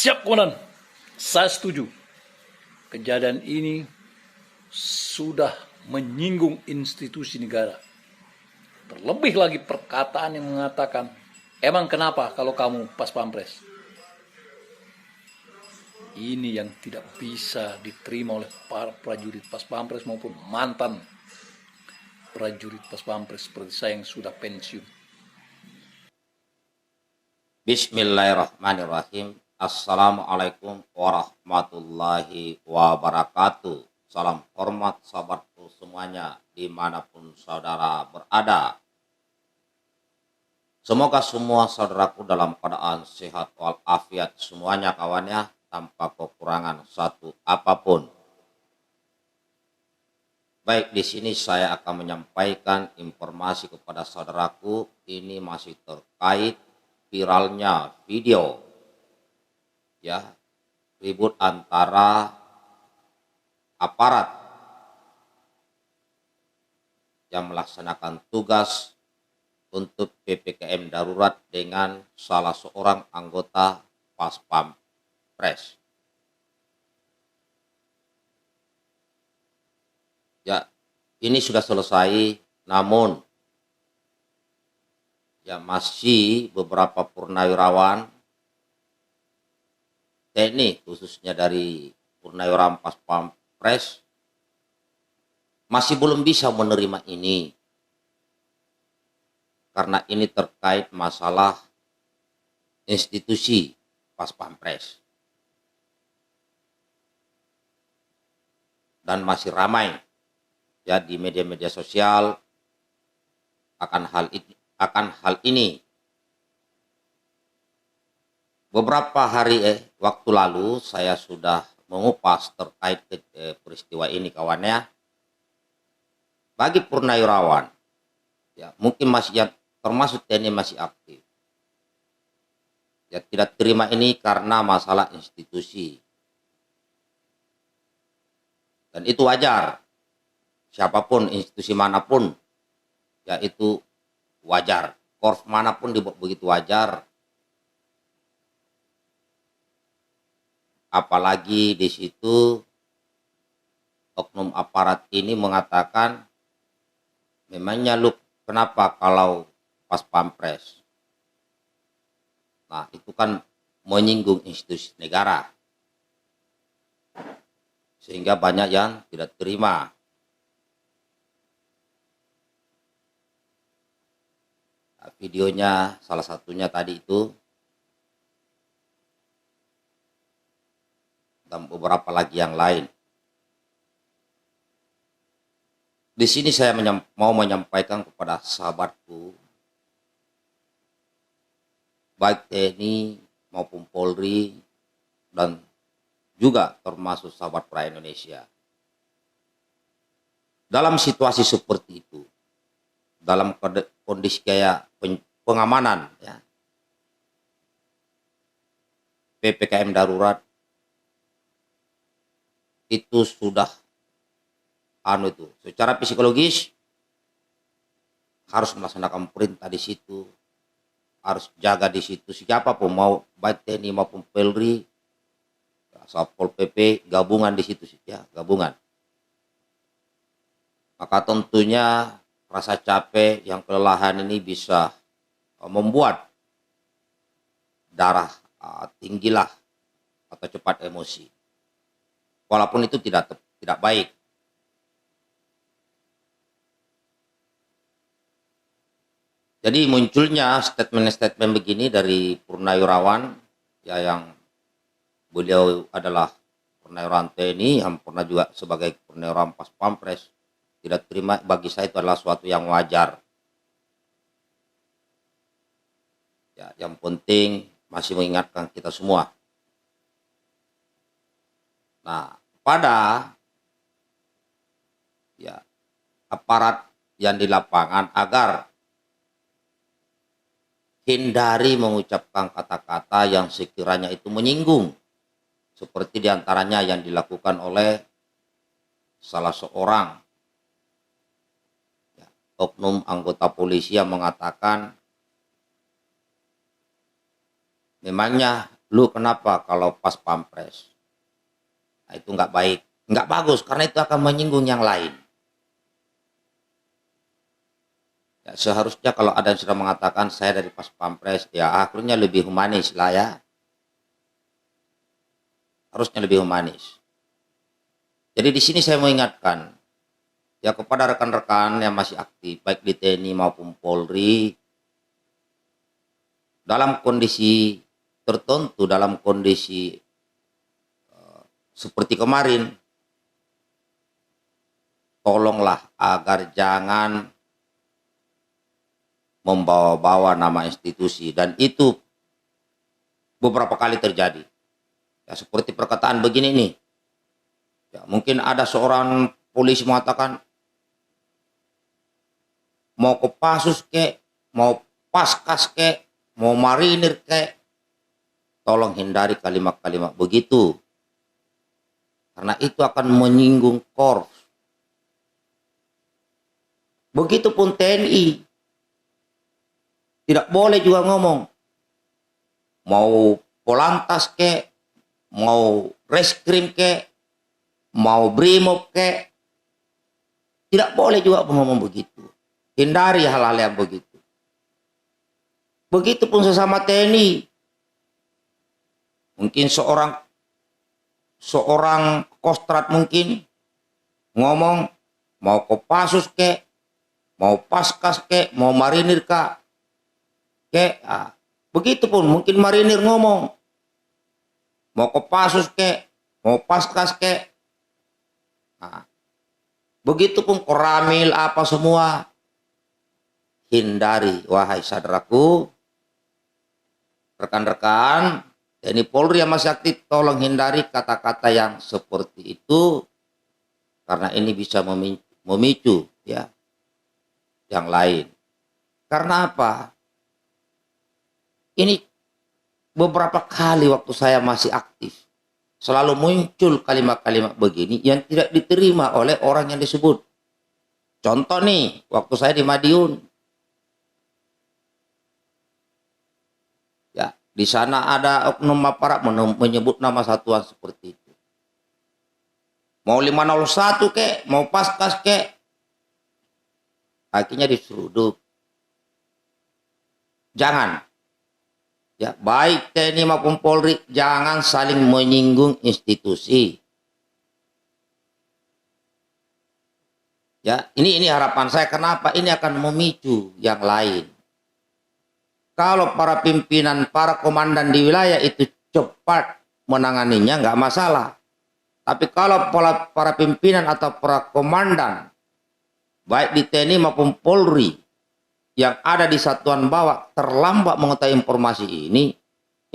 Siap komandan, saya setuju. Kejadian ini sudah menyinggung institusi negara. Terlebih lagi perkataan yang mengatakan, emang kenapa kalau kamu pas pampres? Ini yang tidak bisa diterima oleh para prajurit pas pampres maupun mantan prajurit pas pampres seperti saya yang sudah pensiun. Bismillahirrahmanirrahim. Assalamualaikum warahmatullahi wabarakatuh. Salam hormat sahabatku semuanya dimanapun saudara berada. Semoga semua saudaraku dalam keadaan sehat walafiat semuanya kawannya, tanpa kekurangan satu apapun. Baik, di sini saya akan menyampaikan informasi kepada saudaraku. Ini masih terkait viralnya video ya, ribut antara aparat yang melaksanakan tugas untuk PPKM darurat dengan salah seorang anggota Pas Pampres. Ya, ini sudah selesai, namun ya masih beberapa purnawirawan TNI, khususnya dari purnawirawan Pas Pampres, masih belum bisa menerima ini. Karena ini terkait masalah institusi Pas Pampres. Dan masih ramai ya di media-media sosial akan hal ini. Beberapa hari waktu lalu saya sudah mengupas terkait peristiwa ini kawannya. Bagi purnawirawan ya, mungkin masih yang termasuk TNI masih aktif, ya tidak terima ini karena masalah institusi, dan itu wajar. Siapapun, institusi manapun, ya itu wajar. Korps manapun dibuat begitu wajar. Apalagi di situ oknum aparat ini mengatakan, memangnya lu kenapa kalau Pas Pampres? Nah, itu kan menyinggung institusi negara. Sehingga banyak yang tidak terima. Nah, videonya salah satunya tadi itu, dan beberapa lagi yang lain. Di sini saya mau menyampaikan kepada sahabatku, baik TNI maupun Polri, dan juga termasuk sahabat pra Indonesia. Dalam situasi seperti itu, dalam kondisi kayak pengamanan ya, PPKM darurat, itu sudah itu secara psikologis harus melaksanakan perintah di situ, harus jaga di situ. Siapapun mau baik TNI maupun Polri, Satpol PP, gabungan di situ ya, gabungan. Maka tentunya rasa capek yang kelelahan ini bisa membuat darah tinggilah atau cepat emosi. Walaupun itu tidak baik. Jadi munculnya statement-statement begini dari purnawirawan ya, yang beliau adalah purnawirawan TNI yang pernah juga sebagai purnawirawan Pas Pampres. Tidak terima, bagi saya itu adalah suatu yang wajar. Ya, yang penting masih mengingatkan kita semua. Nah, pada ya aparat yang di lapangan agar hindari mengucapkan kata-kata yang sekiranya itu menyinggung, seperti diantaranya yang dilakukan oleh salah seorang ya, oknum anggota polisi yang mengatakan, memangnya lu kenapa kalau pas pampres? Nah, itu nggak baik, nggak bagus, karena itu akan menyinggung yang lain. Ya, seharusnya kalau ada yang sudah mengatakan saya dari pas pampres, ya akhirnya lebih humanis lah ya. Harusnya lebih humanis. Jadi di sini saya mau ingatkan ya kepada rekan-rekan yang masih aktif baik di TNI maupun Polri, dalam kondisi tertentu, dalam kondisi seperti kemarin, tolonglah agar jangan membawa-bawa nama institusi, dan itu beberapa kali terjadi. Ya, seperti perkataan begini nih. Ya, mungkin ada seorang polisi mengatakan mau Kopassus kek, mau Paskas kek, mau marinir kek. Tolong hindari kalimat-kalimat begitu. Karena itu akan menyinggung Korps. Begitupun TNI. Tidak boleh juga ngomong mau Polantas kek, mau Reskrim kek, mau Brimob kek. Tidak boleh juga ngomong begitu. Hindari hal-hal yang begitu. Begitupun sesama TNI. Mungkin seorang kostrat mungkin ngomong mau Kopassus kek, mau Paskas kek, mau marinir kek. Begitupun mungkin marinir ngomong mau Kopassus kek, mau Paskas kek. Begitupun Koramil apa semua. Hindari, wahai saudaraku, rekan-rekan TNI Polri yang masih aktif, tolong hindari kata-kata yang seperti itu, karena ini bisa memicu ya yang lain. Karena apa? Ini beberapa kali waktu saya masih aktif selalu muncul kalimat-kalimat begini yang tidak diterima oleh orang yang disebut. Contoh nih, waktu saya di Madiun. Ya, di sana ada oknum aparat menyebut nama satuan seperti itu. Mau 501 kek, mau Paskas kek. Akhirnya diseruduk. Jangan. Ya, baik TNI maupun Polri jangan saling menyinggung institusi. Ya, ini harapan saya. Kenapa? Ini akan memicu yang lain. Kalau para pimpinan, para komandan di wilayah itu cepat menanganinya, nggak masalah. Tapi kalau para pimpinan atau para komandan, baik di TNI maupun Polri, yang ada di satuan bawah terlambat mengetahui informasi ini,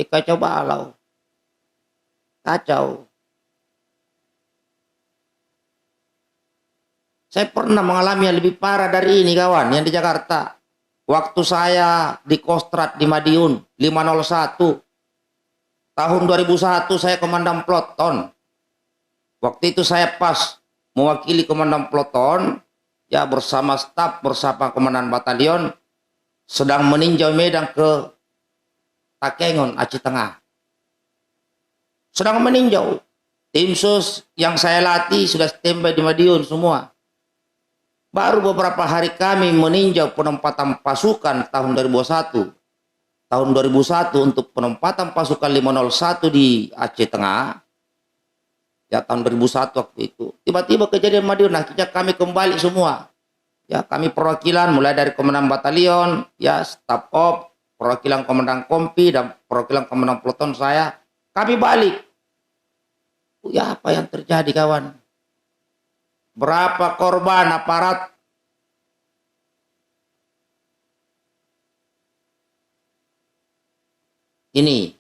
kacau balau. Kacau. Saya pernah mengalami yang lebih parah dari ini, kawan, yang di Jakarta. Waktu saya di Kostrat di Madiun 501 tahun 2001, saya komandan peleton. Waktu itu saya pas mewakili komandan peleton, ya bersama staf, bersama komandan batalion, sedang meninjau medan ke Takengon, Aceh Tengah. Sedang meninjau. Tim sus yang saya latih sudah standby di Madiun semua. Baru beberapa hari kami meninjau penempatan pasukan tahun 2001. Tahun 2001 untuk penempatan pasukan 501 di Aceh Tengah. Ya, tahun 2001 waktu itu. Tiba-tiba kejadian Madiun, akhirnya kami kembali semua. Ya, kami perwakilan mulai dari komandan batalion, ya, staf op, perwakilan komandan kompi, dan perwakilan komandan peleton saya. Kami balik. Ya, apa yang terjadi, kawan? Berapa korban aparat? Ini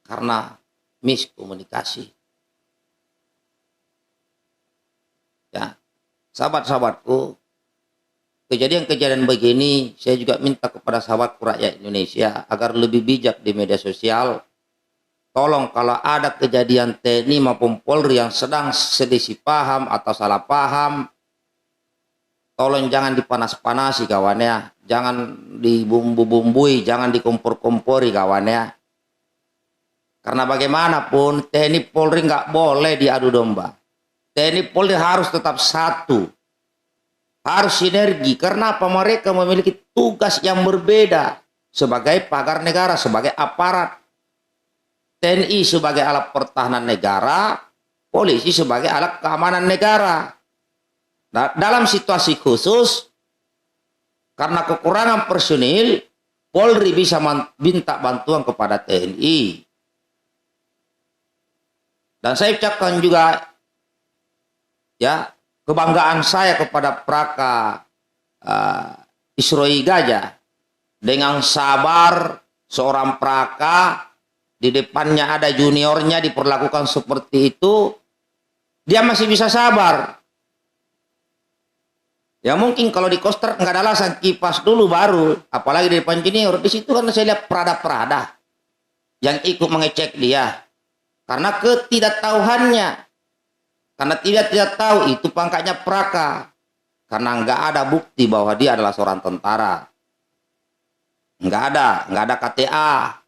karena miskomunikasi. Ya, sahabat-sahabatku, kejadian-kejadian begini saya juga minta kepada sahabatku rakyat Indonesia agar lebih bijak di media sosial. Tolong kalau ada kejadian TNI maupun Polri yang sedang selisih paham atau salah paham, tolong jangan dipanas-panasi, kawan ya. Jangan dibumbu-bumbui, jangan dikompor-kompori, kawan ya. Karena bagaimanapun TNI Polri nggak boleh diadu domba. TNI Polri harus tetap satu. Harus sinergi. Karena apa? Mereka memiliki tugas yang berbeda. Sebagai pagar negara, sebagai aparat. TNI sebagai alat pertahanan negara, polisi sebagai alat keamanan negara. Nah, dalam situasi khusus, karena kekurangan personil, Polri bisa minta bantuan kepada TNI. Dan saya ucapkan juga ya kebanggaan saya kepada Praka Isroi Gajah. Dengan sabar seorang Praka, di depannya ada juniornya diperlakukan seperti itu, dia masih bisa sabar. Ya mungkin kalau di Koster nggak ada alasan, kipas dulu baru, apalagi di depan junior. Di situ kan saya lihat Prada yang ikut mengecek dia karena ketidaktahuannya, karena tidak tahu itu pangkatnya Praka, karena nggak ada bukti bahwa dia adalah seorang tentara, nggak ada KTA.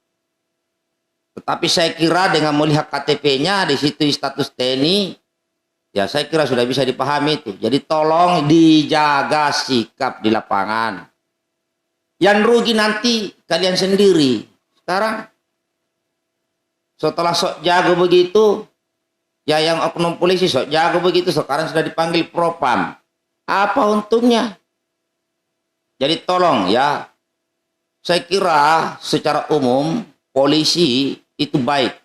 Tetapi saya kira dengan melihat KTP-nya di situ status TNI, ya saya kira sudah bisa dipahami itu. Jadi tolong dijaga sikap di lapangan. Yang rugi nanti kalian sendiri. Sekarang setelah sok jago begitu, ya yang oknum polisi sok jago begitu, sekarang sudah dipanggil propam. Apa untungnya? Jadi tolong ya, saya kira secara umum polisi itu baik.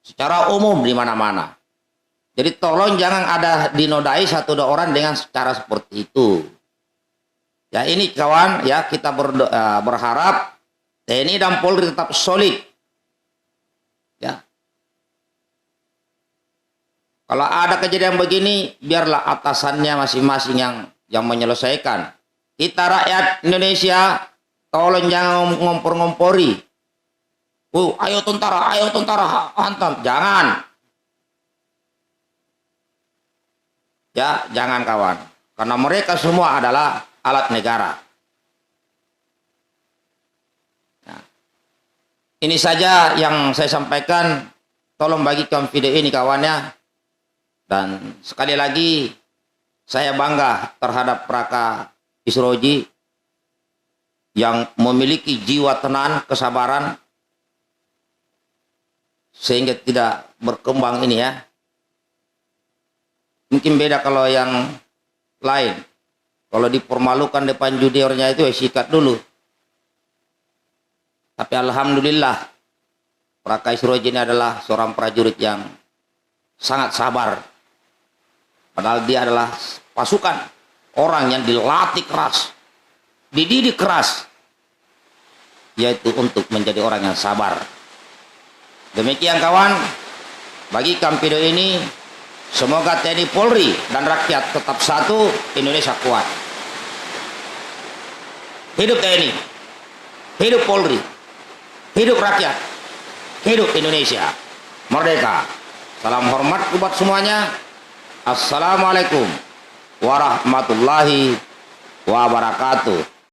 Secara umum di mana-mana. Jadi tolong jangan ada dinodai satu dua orang dengan cara seperti itu. Ya ini kawan ya, kita berharap TNI dan Polri tetap solid. Ya. Kalau ada kejadian begini, biarlah atasannya masing-masing yang menyelesaikan. Kita rakyat Indonesia tolong jangan ngompor-ngompori. Ayo tentara, hantam. Jangan. Ya, jangan kawan. Karena mereka semua adalah alat negara. Nah, ini saja yang saya sampaikan. Tolong bagikan video ini kawannya. Dan sekali lagi, saya bangga terhadap Praka Isroji yang memiliki jiwa tenang, kesabaran, sehingga tidak berkembang ini ya. Mungkin beda kalau yang lain. Kalau dipermalukan depan juniornya itu ya sikat dulu. Tapi alhamdulillah Praka Isroji ini adalah seorang prajurit yang sangat sabar. Padahal dia adalah pasukan orang yang dilatih keras, dididik keras, yaitu untuk menjadi orang yang sabar. Demikian kawan, bagikan video ini. Semoga TNI Polri dan rakyat tetap satu, Indonesia kuat. Hidup TNI, hidup Polri, hidup rakyat, hidup Indonesia merdeka. Salam hormat buat semuanya. Assalamualaikum warahmatullahi wabarakatuh.